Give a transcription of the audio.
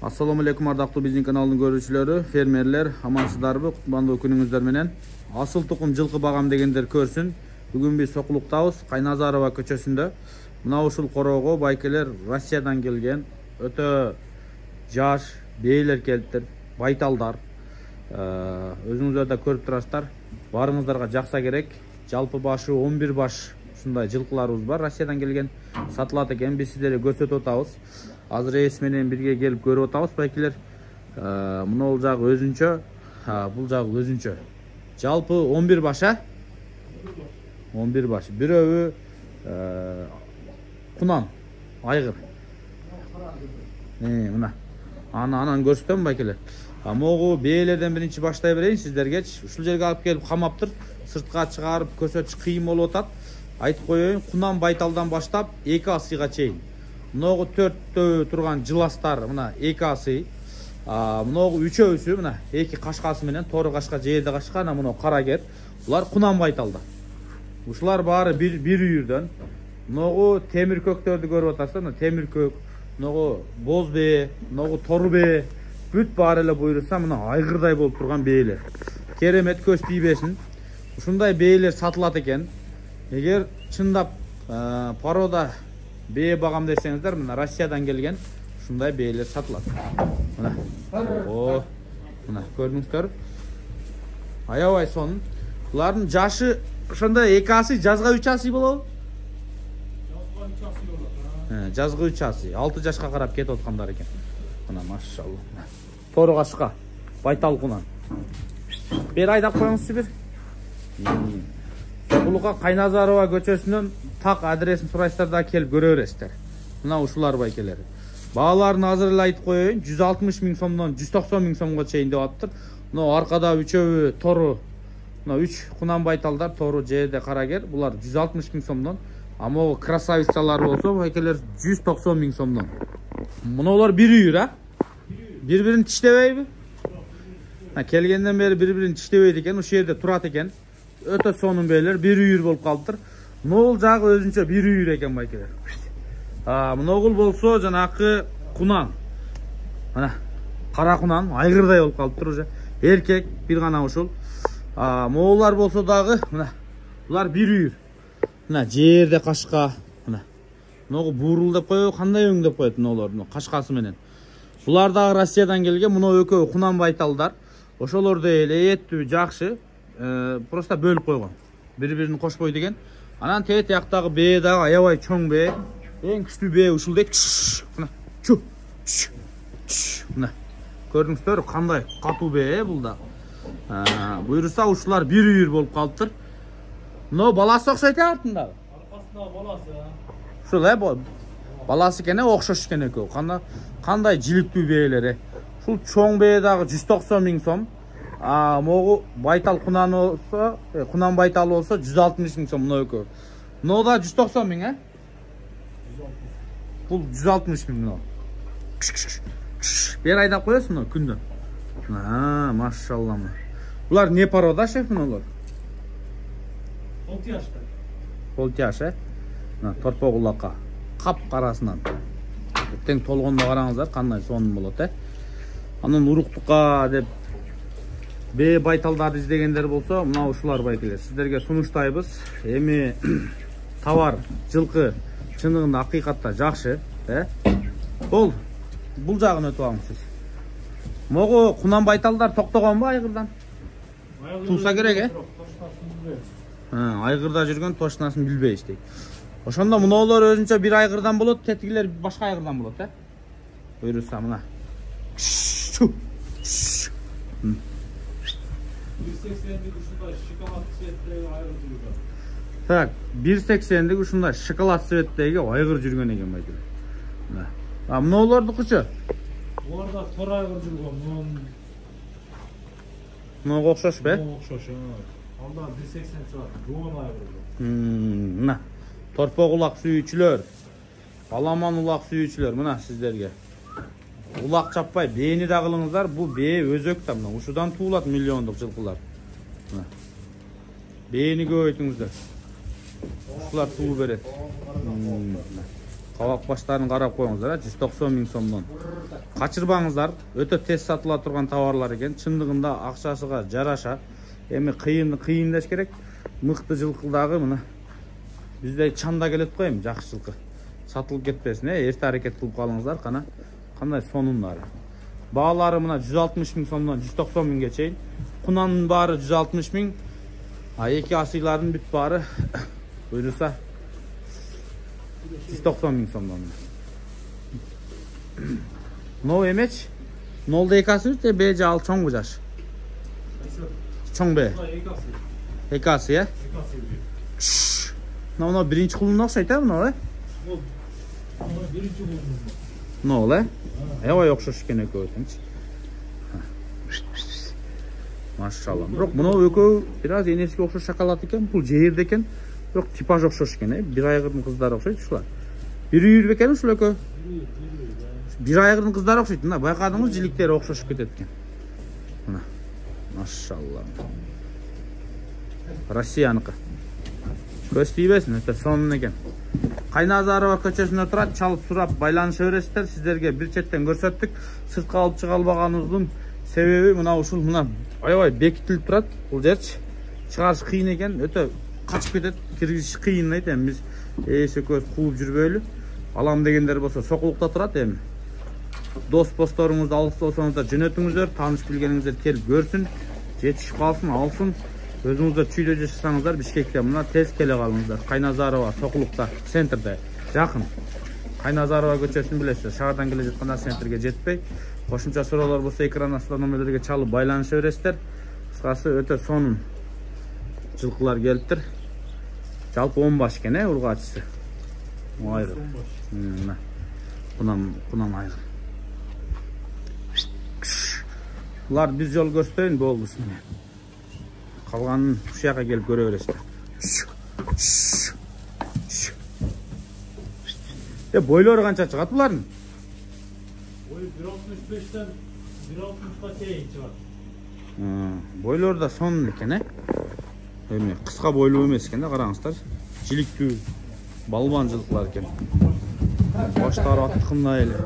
Assalamu alaikum ардактуу биздин каналдын көрүүчүлөрү, фермерлер, амансыздарбы? Кутмандуу күнүңүздөр менен. Асыл тукум жылкы багам дегендер көрсүн. Бүгүн биз Сокулуктабыз, Кайназарова көчөсүндө. Мына ушул короого байкелер Россиядан келген, өтө жаш бейлер келиптир, байталдар. Өзүңүздөр да көрүп турасыздар. Барыңыздарга жакса керек. Жалпы башы 11 баш ушундай жылкыларыбыз бар, Россиядан келген. Сатылат экен, биз сиздерге көрсөтүп атабыз. Азыр эс менен бирге келип көрүп атабыз байкелер. Мына бул жагы өзүнчө, бул жагы өзүнчө. Жалпы 11 баш, 11 баш. Бирөөбү кунан, айгыр. Мына. Анан көрсөтөм байкелер. Могу бээлерден биринчи баштай берейин сиздергечи. Ушул жерге алып келип камаптыр. Сыртка чыгарып көрсөтүш кыйын болуп атат. Айтып коеюн, кунан байталдан баштап 2 асыйга чейин. Мыногу 4төө турган жыластар, мына 2 асый. Мыногу 3өбүсү, мына 2 кашкасы менен, тору кашка, жээде кашка, ана мына карагер. Булар кунан байталдар. Ушулар баары бир үйүрдөн. Мыногу темир көктөрдү көрүп атасыздар, мына темир көк. Мыногу боз бээ, мыногу тору бээ. Бүт баары эле буйруса, мына айгырдай болуп турган бээлер. Керемет, көз тийбесин. Ушундай бээлер сатылат экен. Эгер чындап порода бээ багам десеңиздер, мына Россиядан келген ушундай бээлер сатылат. Мына. Мына көрдүңүздөр. Аябай сонун. Булардын жашы ошондой 2 асый, жазга 3 асый болобу? Жазга 3 асый болот. Жазга 3 асый. 6 жашка карап кетип аткандар экен. Мына машалла. Тору кашка, байтал кунан. Бер айдап коюңузчу бир. Сокулукка Кайназарова көчөсүнөн так адресин сурайсыздар да келип көрө бересиздер. Мына ушулар байкелер. Бааларын азыр эле айтып коеюн, 160 миң сомдон 190 миң сомго чейин деп атыптыр. Мына аркада үчөөбү тору, мына 3 кунан байталдар, тору, жээде, карагер. Булар 160 миң сомдон. Могу красавицалар болсо байкелер 190 миң сомдон. Мыналар бир үйүр, Бири-бирин тиштебейби? Келгенден бери бири-бирин тиштебейт экен, ушул жерде турат экен. Өтө сонун бээлер, бир үйүр болуп калыптыр. Мынагул жагы өзүнчө бир үйүр экен байкелер. Мынагул болсо жанакы кунан. Мына кара кунан, айгырдай болуп калыптыр уже. Эркек бир гана ушул. Моголар болсо дагы, мына булар бир үйүр. Мына жерде кашка, мына. Мынагу буурул деп коебу, кандай өң деп коет мыналар, кашкасы менен. Булар дагы Россиядан келген, мына экөө кунан байталдар. Ошолорду эле эттүү жакшы. Просто бөлүп койгон. Бири-бирин кошпой деген. Анан тээ тияктагы бээ дагы аябай чоң бээ. Эң күчтүү бээ ушул дейт. Мына. Мына. Көрдүңүздөр кандай катуу бээ бул да. Буйруса ушулар бир үйүр болуп калыптыр. Мына баласы окшойт артындагы. Аркасында баласы. Ушул баласы экен, окшош экен экөө. Кандай жиликтүү бээлер. Ушул чоң бээ дагы 190 миң сом. Могу байтал кунан болсо, кунан байтал болсо 160 миң сом мына экөө. Мына да 190 миң, Бул 160 миң мына. Бер айдап коесуң мына күндө. Машалла. Булар не порода шеф мыналар? Полтяшта. Полтяш, Мына торпо кулакка. Кап карасынан. Тең толгондо караңыздар, кандай сонун болот, Анан уруктукка деп бээ байталдарды издегендер болсо, мына ушулар байкелер. Сиздерге сунуштайбыз. Эми товар, жылкы чындыгында акыйкатта жакшы, Бул жагын өтүп алыңыз сиз. Могу кунан байталдар токтогонбу айгырдан? Туса керек, Айгырда жүргөн тошнасын билбейбиз дейт. Ошондо мыналар өзүнчө бир айгырдан болот, тетигилер башка айгырдан болот, Буйруса мына. 180'lik ушундай шоколад цветтеги айгыр жүргөн. Так, 180'lik ушундай шоколад цветтеги айгыр жүргөн экен байкелер. Мына. Мыналардыкычы? Буларда тор айгыр жүргөн. Мынага окшош бе? Окшош. Анда 180 чыгат. Жоон айгыр. Мына. Торпо кулак сүйүүчүлөр. Баламан улак сүйүүчүлөр, мына сиздерге. Улак чаппай, бээни да кылыңыздар. Бул бээ өзөк да мына. Ушудан туулат миллиондук жылкылар. Мына. Бээни көбөйтүңүздөр. Ушулар туу берет. Кабак баштарын карап коюңуздар, 190 миң сомдон. Качырбаңыздар, өтө тез сатыла турган товарлар экен. Чындыгында акчасыга жараша. Эми кыйын деш керек. Мыкты жылкы мына биздей чанда келет го, эми жакшы жылкы. Сатылып кетпесин, эрте аракет кылып калыңыздар, кандай сонунлары. Баалары мына 160 миң сомдон 190 миңге чейин. Кунанын баары 160 миң. Эки асыйлардын бүт баары буйруса 190 миң сомдон. Но эмеч? 0.2 асыр, бе же ал чоңбу жаш? Чоң бе? Эки асы, э? Мына биринчи кулуна окшойт, э, мына, э? Биринчи кулуна. Нол, э? Ой, окшош экен экөө тенчи. Машалла. Бирок мына экөө бир аз энесиге окшош шоколад экен, бул жээрде экен. Бирок типаж окшош экен, э? Бир айгырдын кыздары окшойт ушулар. Бир үйүр экен ушул экөө. Бир айгырдын кыздары окшойт. Мына байкадыңыз, жиликтери окшошуп кетет экен. Мына. Машалла. Россияныкы. Көз тийбесин, өтө сонун экен. Кайназарова көчөсүндө турат, чалып сурап байланыша бересиздер. Сиздерге бир четтен көрсөттүк. Сыртка алып чыга албаганыбыздын себеби мына ушул мына аябай бекитилип турат. Бул жерчи чыгарыш кыйын экен, өтө качып кетет, киргизиш кыйын экен. Биз эсекөз кууп жүрбөйлү. Алам дегендер болсо сокулукта турат эми. Дос-посторуңузду алып болсоңуздар жөнөтүңүздөр, тааныш билгениңиздер келип көрсүн, жетишип калсын, алсын. Өзүңүздөр чүйдө жашасаңыздар, Бишкекке мына тез келе калыңыздар. Кайназарова Сокулукта, центрде, жакын. Кайназарова көчөсүн билесиздер. Шаардан келе жатканда центрге жетпей, кошумча суроолор болсо экран астында номерлерге чалып байланыша бересиздер. Кыскасы өтө сонун жылкылар келиптир. Жалпы 10 баш экен, ургачысы. Айры. Мына. Кунан айры. Булар бир жол көрсөтөйүн болбусун. Калганын ушул жака келип көрө бересиздер. Бойлору канча чыгат булардын? Бою 1.65-тен 1.60-га чейин чыгат. Бойлору да сонун экен, э? Эми кыска бойлуу эмес экен да, караңыздар. Жиликтүү, балбан жылкылар экен. Баштары аткындай эле.